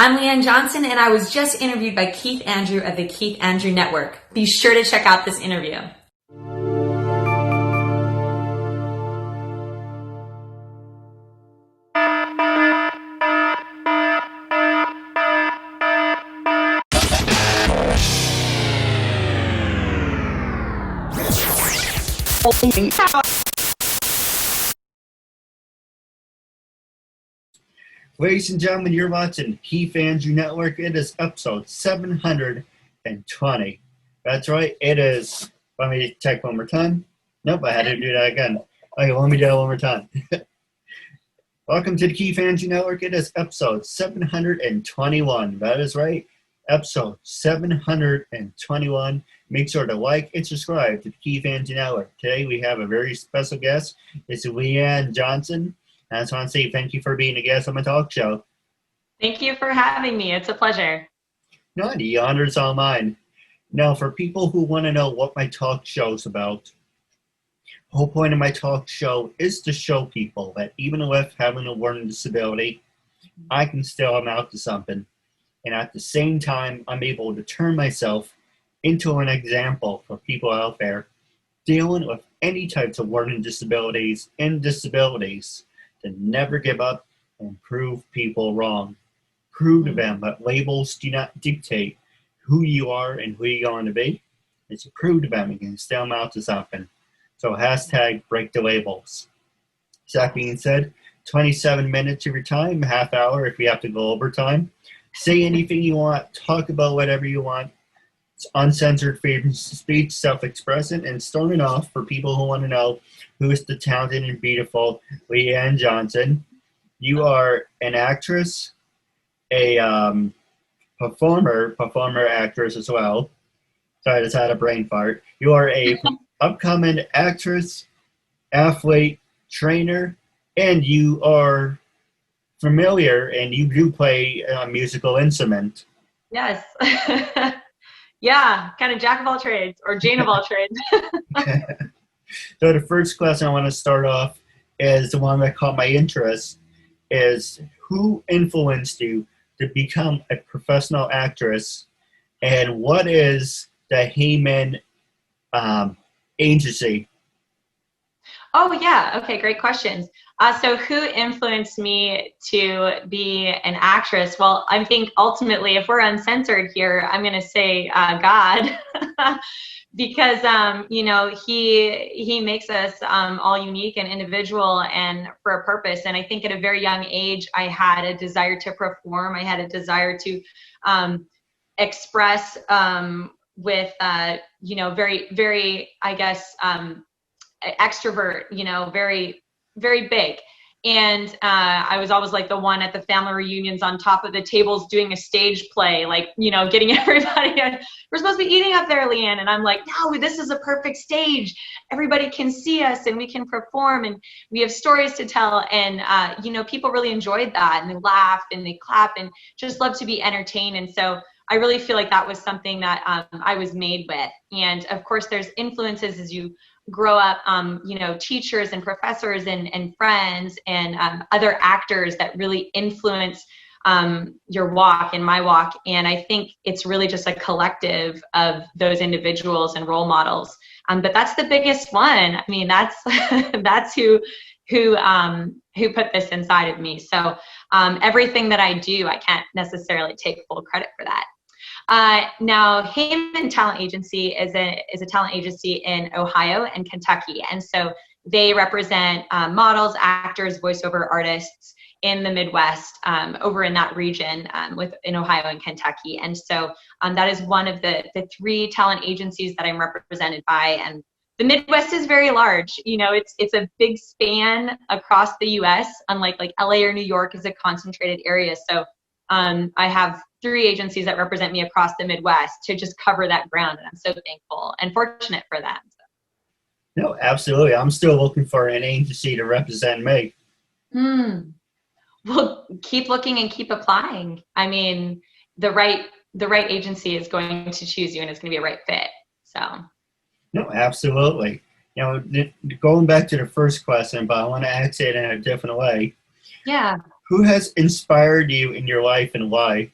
I'm Leanne Johnson, and I was just interviewed by Keith Andrew of the Keith Andrew Network. Be sure to check out this interview. Ladies and gentlemen, you're watching Keith Andrew Network. It is episode 720. That's right, it is. Let me check one more time. Nope, I had to do that again. Okay, let me do that one more time. Welcome to the Keith Andrew Network. It is episode 721. That is right, episode 721. Make sure to like and subscribe to the Keith Andrew Network. Today we have a very special guest. It's Leanne Johnson. I just want to say thank you for being a guest on my talk show. Thank you for having me. It's a pleasure. No, the honor's all mine. Now, for people who want to know what my talk show is about, the whole point of my talk show is to show people that even with having a learning disability, I can still amount to something. And at the same time, I'm able to turn myself into an example for people out there dealing with any types of learning disabilities and disabilities, to never give up and prove people wrong. Prove to them that labels do not dictate who you are and who you're going to be. It's to prove to them you can still amount to something. So hashtag break the labels. So that being said, 27 minutes of your time, half hour if you have to go overtime. Say anything you want, talk about whatever you want. It's uncensored freedom of speech, self-expression, and starting off for people who want to know who is the talented and beautiful Leanne Johnson. You are an actress, a performer, actress as well. Sorry, I just had a brain fart. You are a upcoming actress, athlete, trainer, and you are familiar and you do play a musical instrument. Yes. Yeah, kind of jack of all trades, or Jane of all trades. So the first question I want to start off is the one that caught my interest, is who influenced you to become a professional actress, and what is the Heyman agency? Oh, yeah. Okay, great questions. So who influenced me to be an actress? Well, I think ultimately, if we're uncensored here, I'm going to say God. Because, he makes us all unique and individual and for a purpose. And I think at a very young age, I had a desire to perform. I had a desire to express with, very, very, I guess, extrovert, very, very big. And I was always like the one at the family reunions on top of the tables doing a stage play, like, getting everybody, we're supposed to be eating up there, Leanne. And I'm like, no, this is a perfect stage. Everybody can see us and we can perform and we have stories to tell. And, people really enjoyed that and they laugh and they clap and just love to be entertained. And so I really feel like that was something that I was made with. And of course, there's influences as you grow up, teachers and professors and friends and other actors that really influence your walk and my walk. And I think it's really just a collective of those individuals and role models. But that's the biggest one. I mean, that's that's who put this inside of me. So everything that I do, I can't necessarily take full credit for that. Now, Heyman Talent Agency is a talent agency in Ohio and Kentucky. And so they represent models, actors, voiceover artists in the Midwest, over in that region in Ohio and Kentucky. And so that is one of the three talent agencies that I'm represented by. And the Midwest is very large. It's a big span across the U.S., unlike like LA or New York is a concentrated area. So I have three agencies that represent me across the Midwest to just cover that ground. And I'm so thankful and fortunate for that. No, absolutely. I'm still looking for an agency to represent me. Well, keep looking and keep applying. I mean, the right agency is going to choose you and it's going to be a right fit. So. No, absolutely. Going back to the first question, but I want to ask it in a different way. Yeah. Who has inspired you in your life and why?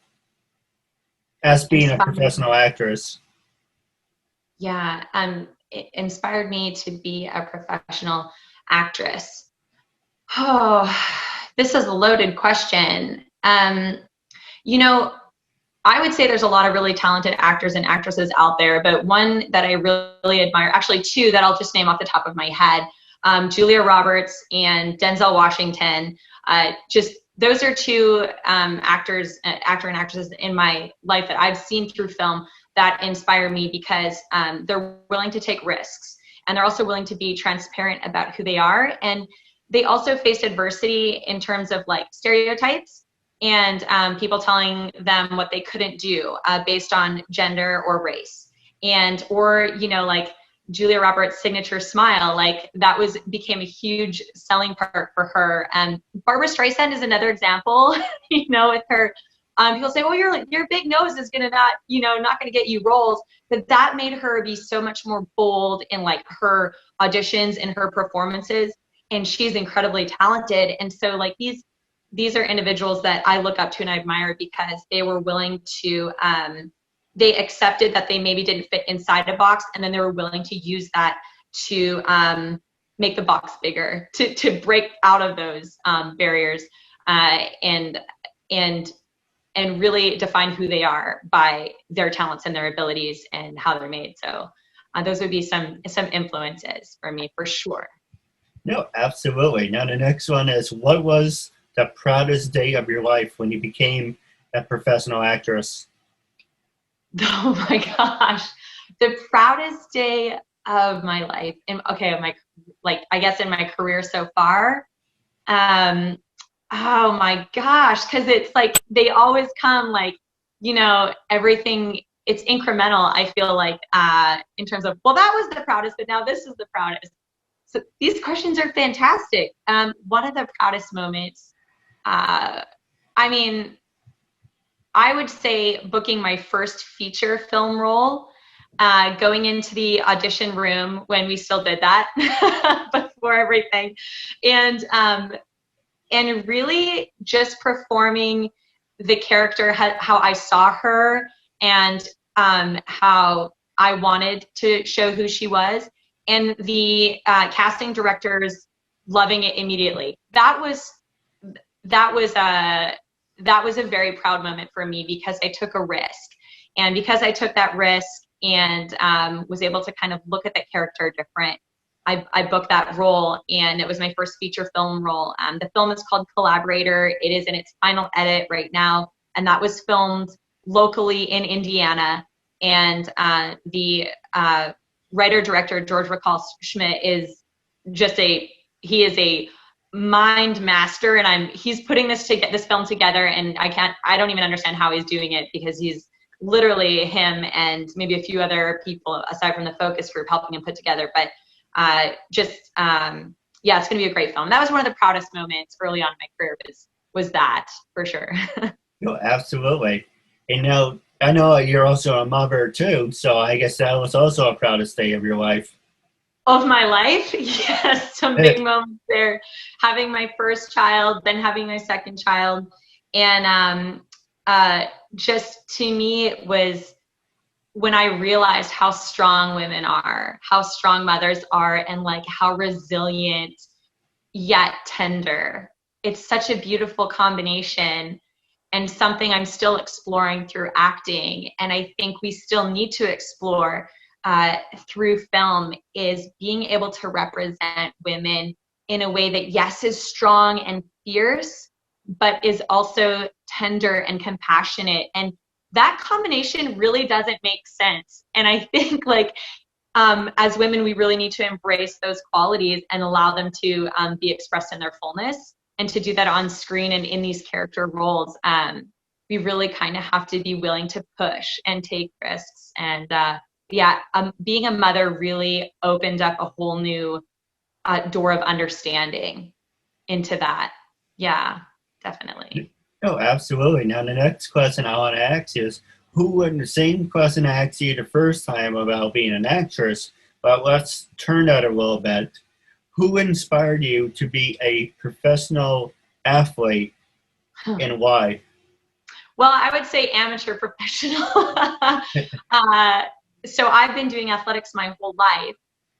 As being a professional actress. Yeah, it inspired me to be a professional actress. Oh, this is a loaded question. You know, I would say there's a lot of really talented actors and actresses out there, but one that I really admire, actually two that I'll just name off the top of my head, Julia Roberts and Denzel Washington. Just those are two actor and actresses in my life that I've seen through film that inspire me because they're willing to take risks, and they're also willing to be transparent about who they are. And they also face adversity in terms of like stereotypes and people telling them what they couldn't do based on gender or race. And, or, you know, like Julia Roberts' signature smile, like that became a huge selling part for her. And Barbara Streisand is another example, you know, with her, people say, well, your big nose is gonna not gonna get you roles, but that made her be so much more bold in like her auditions and her performances. And she's incredibly talented. And so like these are individuals that I look up to and I admire because they were willing to, they accepted that they maybe didn't fit inside a box, and then they were willing to use that to make the box bigger, to break out of those barriers and really define who they are by their talents and their abilities and how they're made. So those would be some influences for me, for sure. No, absolutely. Now the next one is, what was the proudest day of your life when you became a professional actress? Oh my gosh, the proudest day of my life, I guess in my career so far. Oh my gosh, because it's like they always come like, you know, everything, it's incremental. I feel like in terms of, well, that was the proudest, but now this is the proudest. So these questions are fantastic. One of the proudest moments, I mean, I would say booking my first feature film role, going into the audition room when we still did that before everything, and really just performing the character, how I saw her, and how I wanted to show who she was, and the casting directors loving it immediately. That was a very proud moment for me because I took a risk. And because I took that risk and was able to kind of look at that character different, I booked that role, and it was my first feature film role. The film is called Collaborator. It is in its final edit right now, and that was filmed locally in Indiana. And the writer-director, George Ricall Schmidt, is just he is a mind master, and he's putting this film together, and I don't even understand how he's doing it, because he's literally him and maybe a few other people aside from the focus group helping him put together. But yeah, it's gonna be a great film. That was one of the proudest moments early on in my career, was that, for sure. No, absolutely. And now I know you're also a mother too, so I guess that was also a proudest day of your life. Of my life, yes, some big moments there. Having my first child, then having my second child, and just to me, it was when I realized how strong women are, how strong mothers are, and like how resilient yet tender. It's such a beautiful combination, and something I'm still exploring through acting, and I think we still need to explore through film, is being able to represent women in a way that, yes, is strong and fierce, but is also tender and compassionate. And that combination really doesn't make sense. And I think like as women, we really need to embrace those qualities and allow them to be expressed in their fullness, and to do that on screen and in these character roles. We really kind of have to be willing to push and take risks. And being a mother really opened up a whole new door of understanding into that. Yeah, definitely. Oh, absolutely. Now, the next question I want to ask you is, the same question I asked you the first time about being an actress, but let's turn that a little bit. Who inspired you to be a professional athlete and why? Well, I would say amateur professional. So I've been doing athletics my whole life.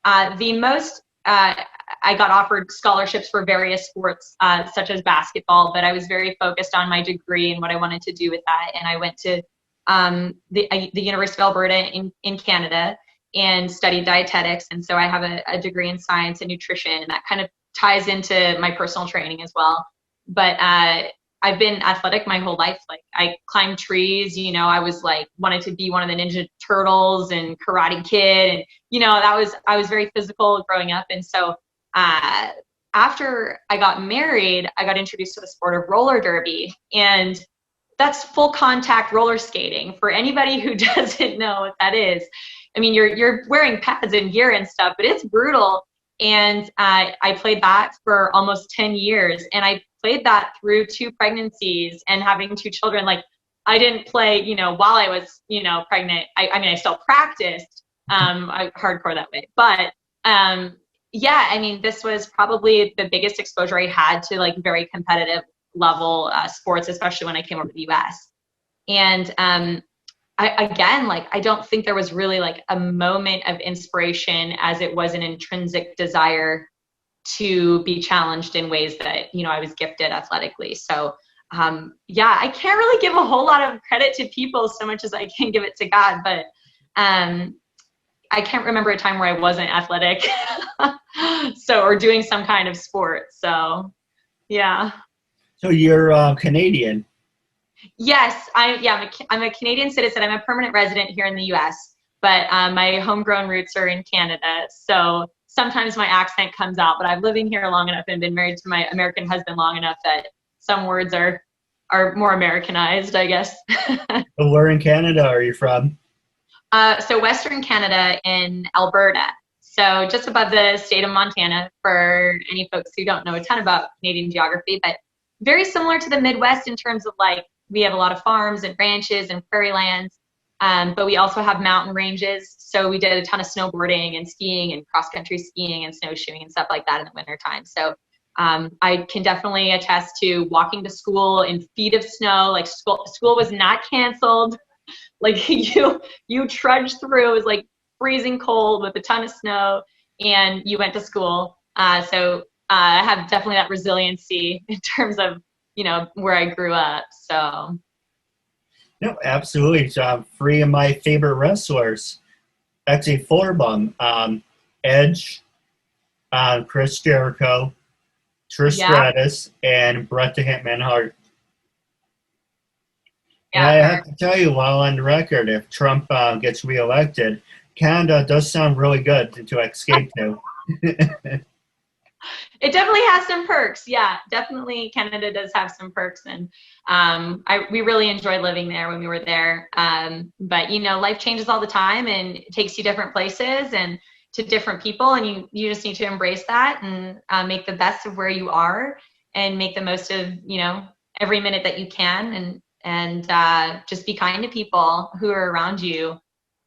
I got offered scholarships for various sports, such as basketball, but I was very focused on my degree and what I wanted to do with that. And I went to the University of Alberta in Canada and studied dietetics. And so I have a degree in science and nutrition, and that kind of ties into my personal training as well. But I've been athletic my whole life. Like I climbed trees, I was like, wanted to be one of the Ninja Turtles and Karate Kid. And, I was very physical growing up. And so after I got married, I got introduced to the sport of roller derby, and that's full contact roller skating. For anybody who doesn't know what that is, I mean, you're wearing pads and gear and stuff, but it's brutal. And I played that for almost 10 years, and I played that through 2 pregnancies and having 2 children. Like I didn't play, while I was, pregnant. I mean, I still practiced hardcore that way, but yeah, I mean, this was probably the biggest exposure I had to like very competitive level sports, especially when I came over to the US. And I don't think there was really like a moment of inspiration as it was an intrinsic desire to be challenged in ways that, I was gifted athletically. So yeah, I can't really give a whole lot of credit to people so much as I can give it to God, but I can't remember a time where I wasn't athletic. Or doing some kind of sport. So yeah. So you're Canadian. Yes, I'm a Canadian citizen. I'm a permanent resident here in the US, but my homegrown roots are in Canada. So sometimes my accent comes out, but I've lived here long enough and been married to my American husband long enough that some words are more Americanized, I guess. Where in Canada are you from? So Western Canada in Alberta. So just above the state of Montana, for any folks who don't know a ton about Canadian geography, but very similar to the Midwest in terms of like, we have a lot of farms and ranches and prairie lands, but we also have mountain ranges. So we did a ton of snowboarding and skiing and cross-country skiing and snowshoeing and stuff like that in the wintertime. So I can definitely attest to walking to school in feet of snow. Like school was not canceled. Like you trudged through. It was like freezing cold with a ton of snow, and you went to school. So I have definitely that resiliency in terms of, where I grew up. So. No, absolutely. So, 3 of my favorite wrestlers, actually 4 of them, Edge, Chris Jericho, Trish Stratus, and Bret the Hitman Hart. And I have to tell you, while on the record, if Trump gets reelected, Canada does sound really good to escape to. It definitely has some perks. Yeah, definitely Canada does have some perks. And we really enjoyed living there when we were there. But, life changes all the time, and it takes you different places and to different people. And you just need to embrace that and make the best of where you are and make the most of, every minute that you can. And just be kind to people who are around you.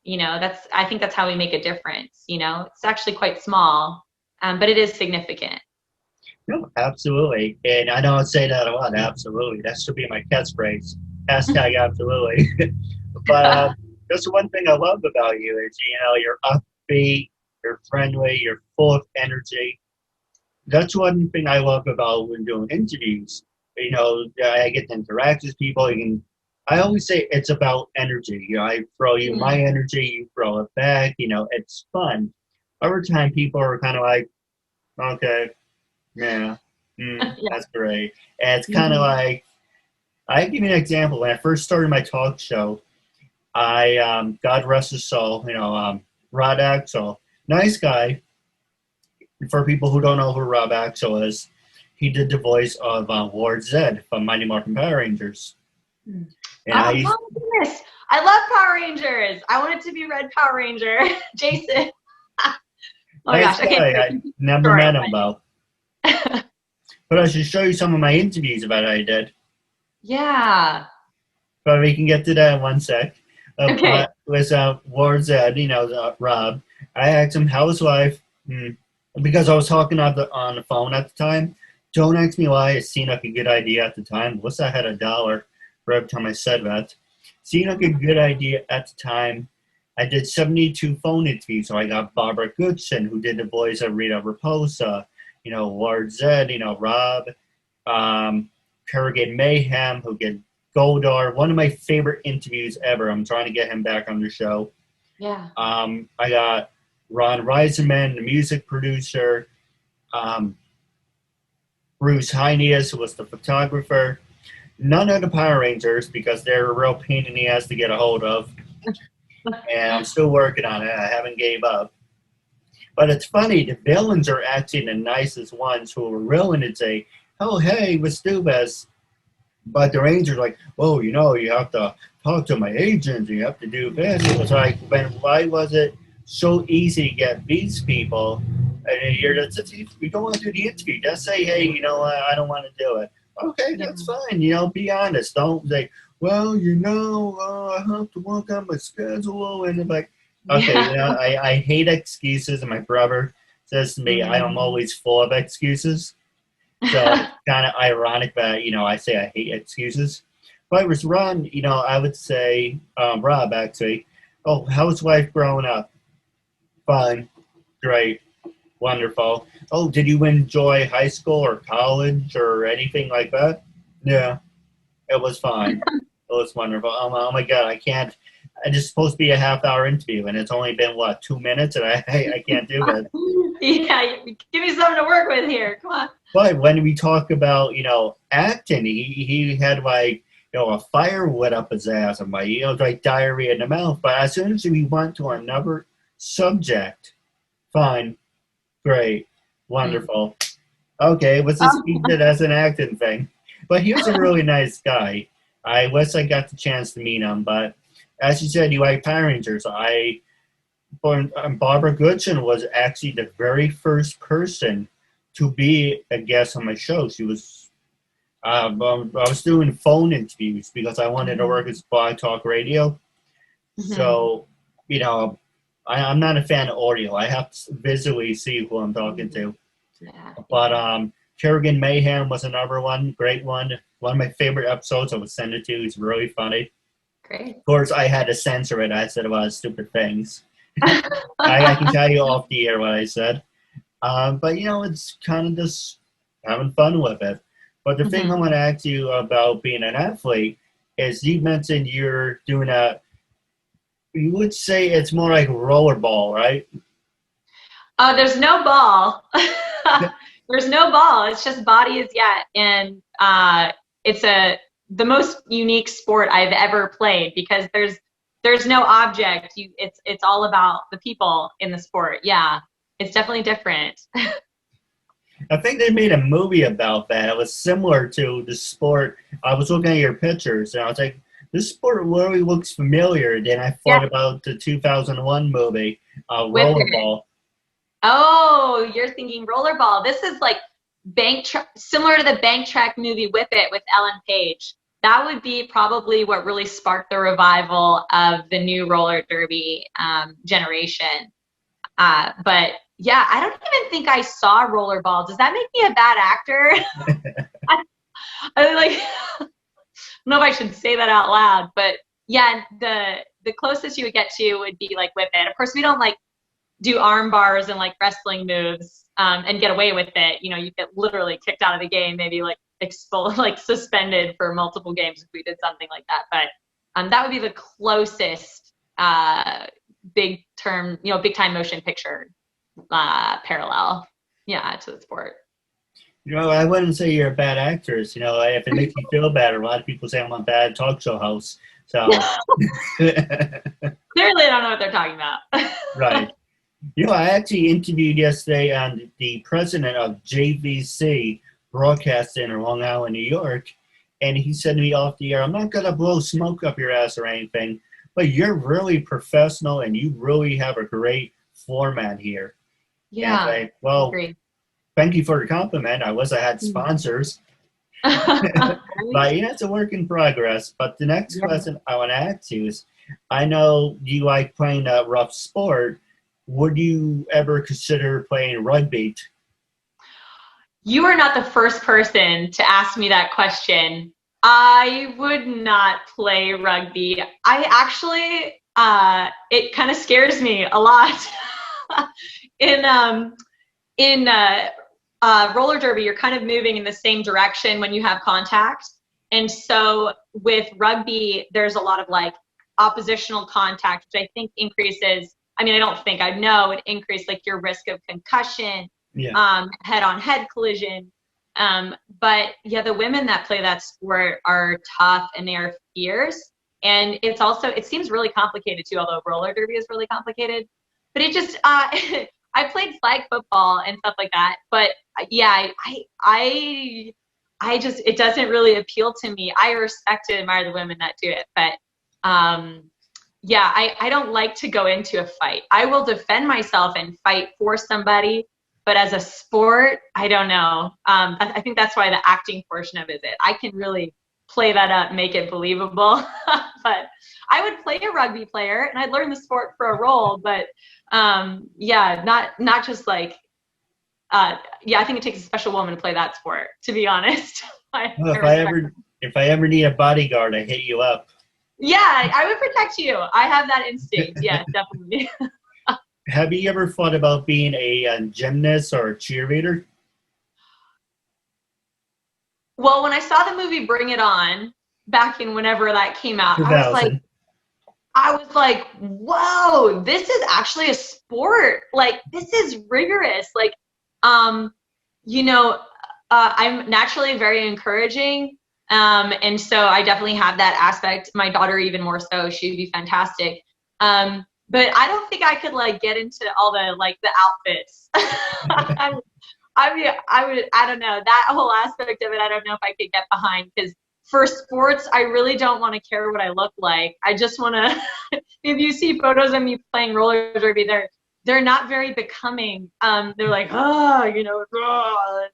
I think that's how we make a difference. It's actually quite small, but it is significant. No, absolutely. And I know I say that a lot. Absolutely. That should be my catchphrase. Hashtag absolutely. But that's one thing I love about you is, you're upbeat, you're friendly, you're full of energy. That's one thing I love about when doing interviews. I get to interact with people. I always say it's about energy. I throw you my energy, you throw it back. It's fun. Over time, people are kind of like, okay, yeah, that's great. And it's kind of like, I give you an example. When I first started my talk show, I, God rest his soul, Rod Axel, nice guy. For people who don't know who Rob Axel is, he did the voice of Lord Zed from Mighty Morphin Power Rangers. And my goodness. I love Power Rangers. I wanted to be Red Power Ranger. Jason. Oh my nice gosh. guy. Okay. I never met him, though. But I should show you some of my interviews about how I did. Yeah. But we can get to that in one sec. Okay. With Lord Zed, Rob, I asked him how his life, because I was talking on the phone at the time, Don't ask me why it seemed like a good idea at the time. At least I had $1 for every time I said that. Seemed like a good idea at the time. I did 72 phone interviews, so I got Barbara Goodson, who did the voice of Rita Raposa, Lord Zed, Rob, Kerrigan Mayhem, who did Goldar. One of my favorite interviews ever. I'm trying to get him back on the show. Yeah. I got Ron Reiserman, the music producer, Bruce Heinius, who was the photographer. None of the Power Rangers, because they're a real pain in the ass to get a hold of. And I'm still working on it. I haven't gave up. But it's funny, the villains are actually the nicest ones who are willing to say, oh, hey, let's do this. But the Rangers are like, oh, you have to talk to my agent. You have to do this. It was like, why was it so easy to get these people? And you're just, we don't want to do the interview. Just say, hey, I don't want to do it. Okay, that's fine. Be honest. Don't say, well, I have to work on my schedule. And it's like, okay, I hate excuses. And my brother says to me, I am always full of excuses. So it's kind of ironic that, I say I hate excuses. But with Ron, I would say, Rob, actually, oh, housewife growing up? Fine. Great. Wonderful. Oh, did you enjoy high school or college or anything like that? Yeah. It was fine. It was wonderful. Oh my God, I can't. It's just supposed to be a half-hour interview, and it's only been, 2 minutes, and I can't do it. Yeah, give me something to work with here. Come on. But when we talk about, acting, he had, a fire wet up his ass, and like diarrhea in the mouth. But as soon as we went to another subject, fine, great, wonderful. Okay, let's just keep it as an acting thing. But he was a really nice guy. I wish I got the chance to meet him, but as you said, you like Power Rangers. Barbara Goodson was actually the very first person to be a guest on my show. She was, I was doing phone interviews because I wanted to work as Blog Talk Radio. Mm-hmm. So, I'm not a fan of audio. I have to visually see who I'm talking to. Yeah. But Kerrigan Mayhem was another one, great one. One of my favorite episodes. I would send it to you. It's really funny. Great. Of course, I had to censor it. I said a lot of stupid things. I can tell you off the air what I said. But, it's kind of just having fun with it. But the thing I want to ask you about being an athlete is you mentioned you're doing you would say it's more like rollerball, right? There's no ball. There's no ball. It's just body is yet. And it's the most unique sport I've ever played because there's no object. It's all about the people in the sport. Yeah, it's definitely different. I think they made a movie about that. It was similar to the sport. I was looking at your pictures, and I was like, this sport really looks familiar. Then I thought about the 2001 movie, Rollerball. Oh, you're thinking Rollerball. This is like similar to the bank track movie Whip It with Ellen Page. That would be probably what really sparked the revival of the new roller derby generation. But yeah, I don't even think I saw Rollerball. Does that make me a bad actor? I don't know if I should say that out loud, but yeah, the closest you would get to would be like Whip It. Of course, we don't do arm bars and wrestling moves and get away with it. You get literally kicked out of the game, maybe suspended for multiple games if we did something like that. But that would be the closest big time motion picture parallel, to the sport. I wouldn't say you're a bad actress. If it makes you feel better, a lot of people say I'm a bad talk show host. So clearly, I don't know what they're talking about. Right. I actually interviewed yesterday on the president of JVC Broadcasting in Long Island, New York, and he said to me off the air, I'm not going to blow smoke up your ass or anything, but you're really professional and you really have a great format here. Yeah. Well, agree. Thank you for the compliment. I wish I had sponsors. But it's a work in progress. But the next question I want to ask you is, I know you like playing a rough sport. Would you ever consider playing rugby? You are not the first person to ask me that question. I would not play rugby. I actually, it kind of scares me a lot. in in roller derby, you're kind of moving in the same direction when you have contact. And so with rugby, there's a lot of like oppositional contact, which I think increases, I mean, I don't think, I know it increases like your risk of concussion, Yeah. head-on-head collision. But yeah, the women that play that sport are tough and they are fierce. And it's also, it seems really complicated too, although roller derby is really complicated. But it just, I played flag football and stuff like that. But yeah, I just, it doesn't really appeal to me. I respect and admire the women that do it. But yeah, I don't like to go into a fight. I will defend myself and fight for somebody. But as a sport, I don't know. I think that's why the acting portion of it is it. I can really play that up, make it believable. But I would play a rugby player, and I'd learn the sport for a role. But yeah, not just like, yeah, I think it takes a special woman to play that sport, to be honest. Well, I respect them. if I ever need a bodyguard, I hit you up. Yeah, I would protect you. I have that instinct. Yeah, definitely. Have you ever thought about being a gymnast or a cheerleader? Well, when I saw the movie Bring It On back in whenever that came out, 2000. I was like, whoa, this is actually a sport. Like, this is rigorous. Like, um, you know, I'm naturally very encouraging. And so I definitely have that aspect. My daughter, even more so, she'd be fantastic. But I don't think I could like get into all the like the outfits. I mean, I don't know, that whole aspect of it. I don't know if I could get behind, because for sports, I really don't want to care what I look like. I just want to. If you see photos of me playing roller derby, they're not very becoming. They're like, oh, you know, oh.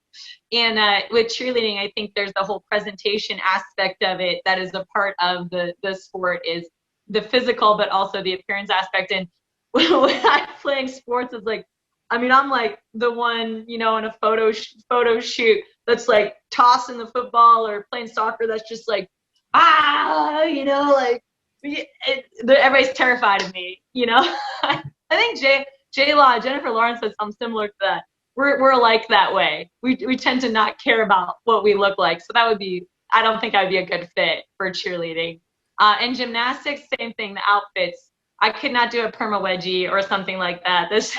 And with cheerleading, I think there's the whole presentation aspect of it that is a part of the sport, is the physical, but also the appearance aspect. And when I'm playing sports, it's like, I mean, I'm like the one, you know, in a photo shoot that's like tossing the football, or playing soccer that's just like, you know, like everybody's terrified of me, you know. I think J Law, Jennifer Lawrence says something similar to that. We're like that way. We tend to not care about what we look like. So that would be, I don't think I'd be a good fit for cheerleading. And gymnastics, same thing, the outfits. I could not do a perma wedgie or something like that. This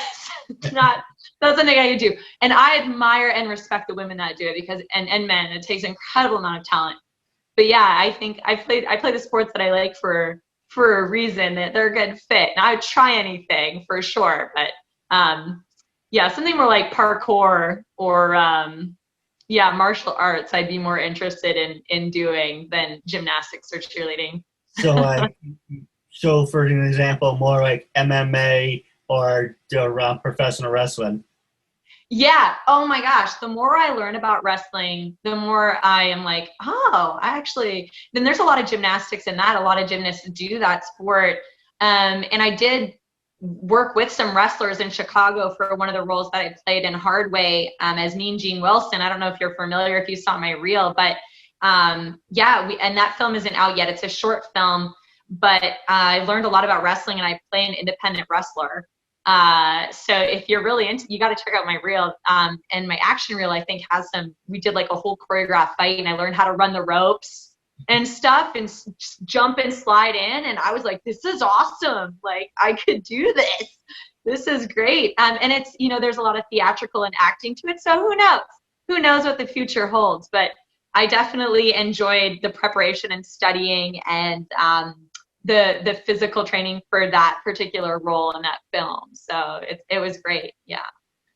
is not, that's something I could do. And I admire and respect the women that do it, because, and men, it takes an incredible amount of talent. But yeah, I think I play the sports that I like for a reason, that they're a good fit. And I would try anything for sure. But yeah, something more like parkour or yeah, martial arts, I'd be more interested in doing than gymnastics or cheerleading. So, so for an example, more like MMA or professional wrestling. Yeah. Oh my gosh. The more I learn about wrestling, the more I am like, oh, I actually, then there's a lot of gymnastics in that. A lot of gymnasts do that sport. And I did work with some wrestlers in Chicago for one of the roles that I played in Hard Way, as Mean Gene Wilson. I don't know if you're familiar, if you saw my reel, but yeah, and that film isn't out yet. It's a short film, but I learned a lot about wrestling, and I play an independent wrestler. So if you're really into, you got to check out my reel. And my action reel, I think, has some, we did like a whole choreographed fight, and I learned how to run the ropes and stuff, and jump and slide in. And I was like, this is awesome. Like, I could do this. This is great. And it's, you know, there's a lot of theatrical and acting to it. So who knows? Who knows what the future holds? But I definitely enjoyed the preparation and studying, and the physical training for that particular role in that film. So it was great. Yeah.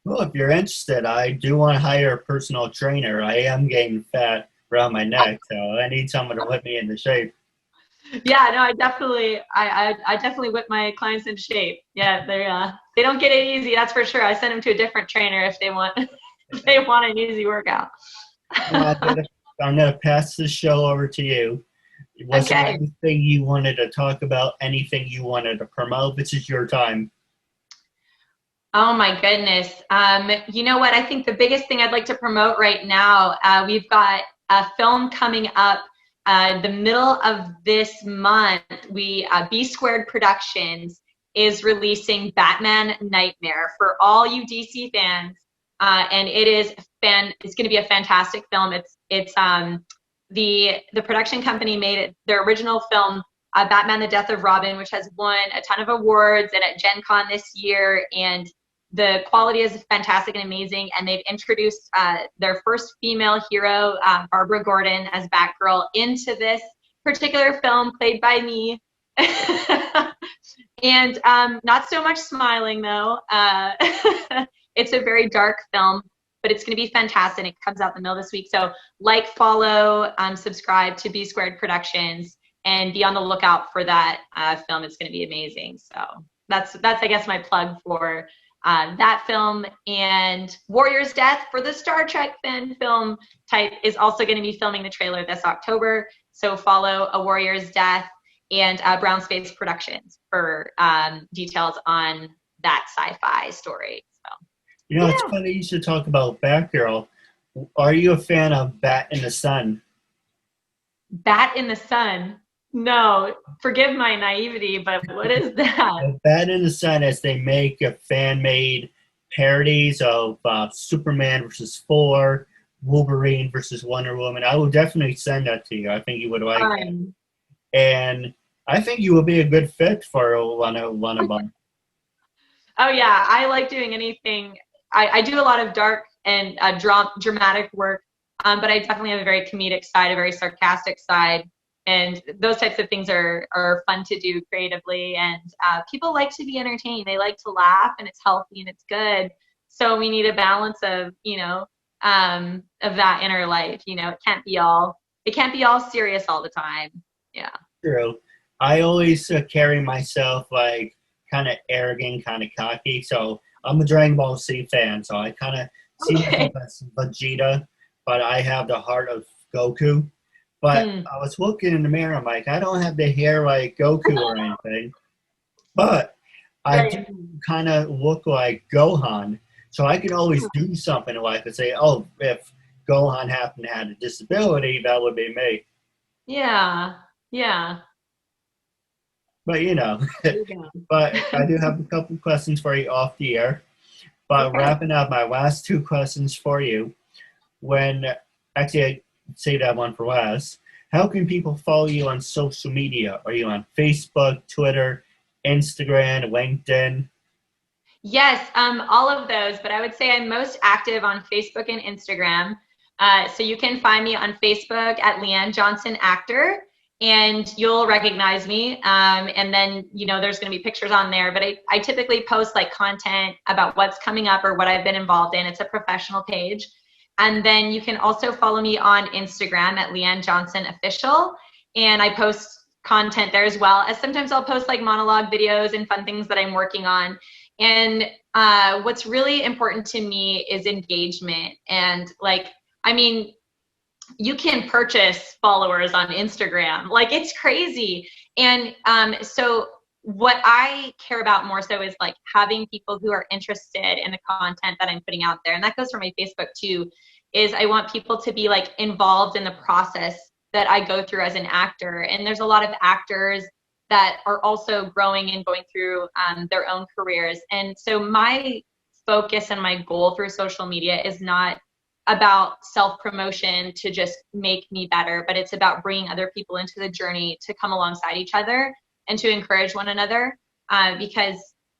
Well, if you're interested, I do want to hire a personal trainer. I am getting fat around my neck, so I need someone to whip me into shape. Yeah, no, I definitely whip my clients into shape. Yeah, they don't get it easy, that's for sure. I send them to a different trainer if they want if they want an easy workout. Well, I'm gonna pass the show over to you. Was there Okay. anything you wanted to talk about? Anything you wanted to promote? This is your time. Oh my goodness. You know what? I think the biggest thing I'd like to promote right now, we've got a film coming up the middle of this month. B Squared Productions is releasing Batman Nightmare for all you DC fans. And it's going to be a fantastic film. It's the production company made it, their original film, Batman: The Death of Robin, which has won a ton of awards and at Gen Con this year, and the quality is fantastic and amazing. And they've introduced their first female hero, Barbara Gordon, as Batgirl into this particular film, played by me. And not so much smiling though. It's a very dark film, but it's going to be fantastic. It comes out in the middle of this week. So like, follow, subscribe to B Squared Productions, and be on the lookout for that film. It's going to be amazing. So that's I guess my plug for that film. And Warrior's Death, for the Star Trek fan film type, is also going to be filming the trailer this October. So follow A Warrior's Death and Brown Space Productions for details on that sci-fi story. So, You know, it's funny you should talk about Batgirl. Are you a fan of Bat in the Sun? Bat in the Sun? No, forgive my naivety, but what is that? Bat in the Sun, as they make a fan-made parodies of Superman versus Thor, Wolverine versus Wonder Woman. I will definitely send that to you. I think you would like it. And I think you would be a good fit for one of them. Oh yeah, I like doing anything. I do a lot of dark and dramatic work, but I definitely have a very comedic side, a very sarcastic side, and those types of things are fun to do creatively. And people like to be entertained. They like to laugh, and it's healthy and it's good. So we need a balance of of that inner life. It can't be all serious all the time. Yeah. True. I always carry myself like kind of arrogant, kind of cocky. So I'm a Dragon Ball Z fan, so I kind of see myself as Vegeta, but I have the heart of Goku. But I was looking in the mirror, I'm like, I don't have the hair like Goku or anything, but I do kind of look like Gohan, so I can always do something in life and say, oh, if Gohan happened to have a disability, that would be me. Yeah, yeah. But but I do have a couple questions for you off the air. But wrapping up, my last two questions for you. Actually, I say that one for last. How can people follow you on social media? Are you on Facebook, Twitter, Instagram, LinkedIn? Yes, all of those. But I would say I'm most active on Facebook and Instagram. So you can find me on Facebook at Leanne Johnson Actor, and you'll recognize me. And then, there's going to be pictures on there. But I typically post like content about what's coming up or what I've been involved in. It's a professional page. And then you can also follow me on Instagram at Leanne Johnson Official. And I post content there as well. As sometimes I'll post like monologue videos and fun things that I'm working on. And what's really important to me is engagement. And you can purchase followers on Instagram. Like, it's crazy. And so what I care about more so is like having people who are interested in the content that I'm putting out there. And that goes for my Facebook too, is I want people to be like involved in the process that I go through as an actor. And there's a lot of actors that are also growing and going through their own careers. And so my focus and my goal through social media is not about self-promotion to just make me better, but it's about bringing other people into the journey to come alongside each other and to encourage one another, because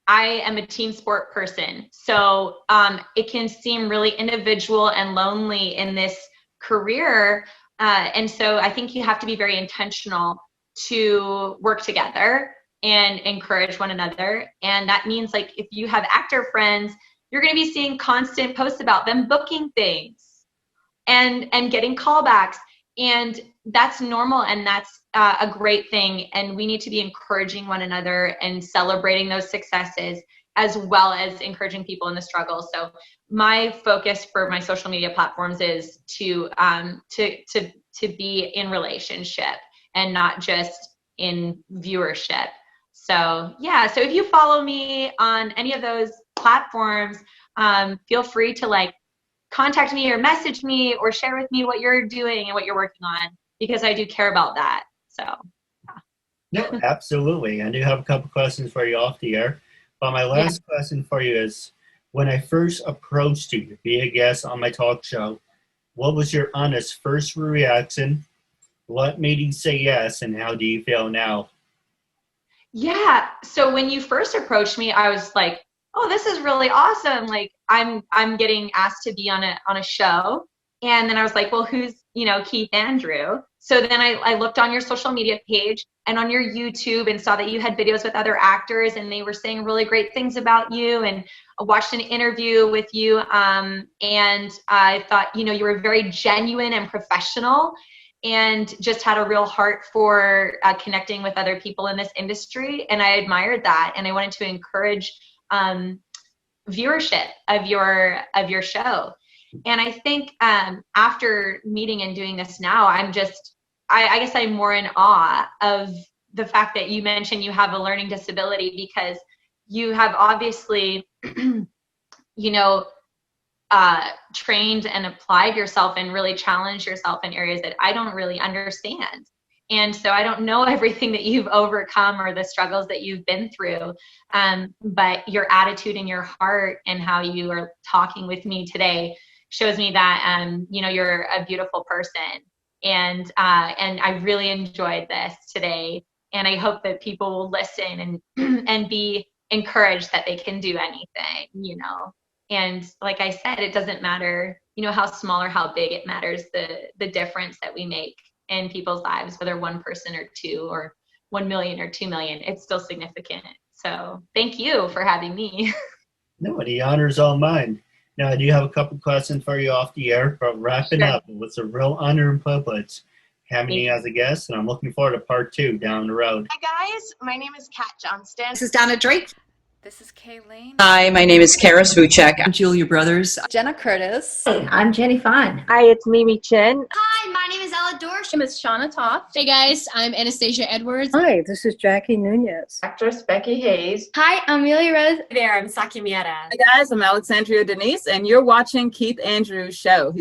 I am a team sport person. So it can seem really individual and lonely in this career. And so I think you have to be very intentional to work together and encourage one another. And that means like if you have actor friends, you're going to be seeing constant posts about them booking things and getting callbacks. And that's normal, and that's a great thing. And we need to be encouraging one another and celebrating those successes, as well as encouraging people in the struggle. So my focus for my social media platforms is to be in relationship and not just in viewership. So yeah, so if you follow me on any of those platforms, feel free to like contact me or message me or share with me what you're doing and what you're working on, because I do care about that. So No, absolutely. I do have a couple questions for you off the air. But my last question for you is, when I first approached you to be a guest on my talk show, what was your honest first reaction? What made you say yes, and how do you feel now? Yeah. So when you first approached me, I was like, oh, this is really awesome. Like I'm getting asked to be on a show. And then I was like, well, who's, Keith Andrew? So then I looked on your social media page and on your YouTube and saw that you had videos with other actors and they were saying really great things about you, and I watched an interview with you. And I thought, you were very genuine and professional and just had a real heart for connecting with other people in this industry. And I admired that. And I wanted to encourage viewership of your show. And I think after meeting and doing this now, I guess I'm more in awe of the fact that you mentioned you have a learning disability, because you have obviously, trained and applied yourself and really challenged yourself in areas that I don't really understand. And so I don't know everything that you've overcome or the struggles that you've been through. But your attitude and your heart and how you are talking with me today shows me that, you're a beautiful person. And I really enjoyed this today. And I hope that people will listen and be encouraged that they can do anything, And like I said, it doesn't matter, how small or how big. It matters the difference that we make in people's lives, whether one person or two or 1 million or 2 million. It's still significant. So thank you for having me. No, the honor's all mine. Now, I do have a couple questions for you off the air, but wrapping up, it was a real honor and privilege having you as a guest, and I'm looking forward to part 2 down the road. Hi, guys. My name is Kat Johnston. This is Donna Drake. This is Kayleen. Hi, my name is Kara Svucek. I'm Julia Brothers. Jenna Curtis. Hey, I'm Jenny Fon. Hi, it's Mimi Chin. Hi, my name is Ella Dorsch. My name is Shauna Toft. Hey guys, I'm Anastasia Edwards. Hi, this is Jackie Nunez. Actress Becky Hayes. Hi, I'm Amelia Rose. Hey there, I'm Saki Mieta. Hey guys, I'm Alexandria Denise, and you're watching Keith Andrews' show.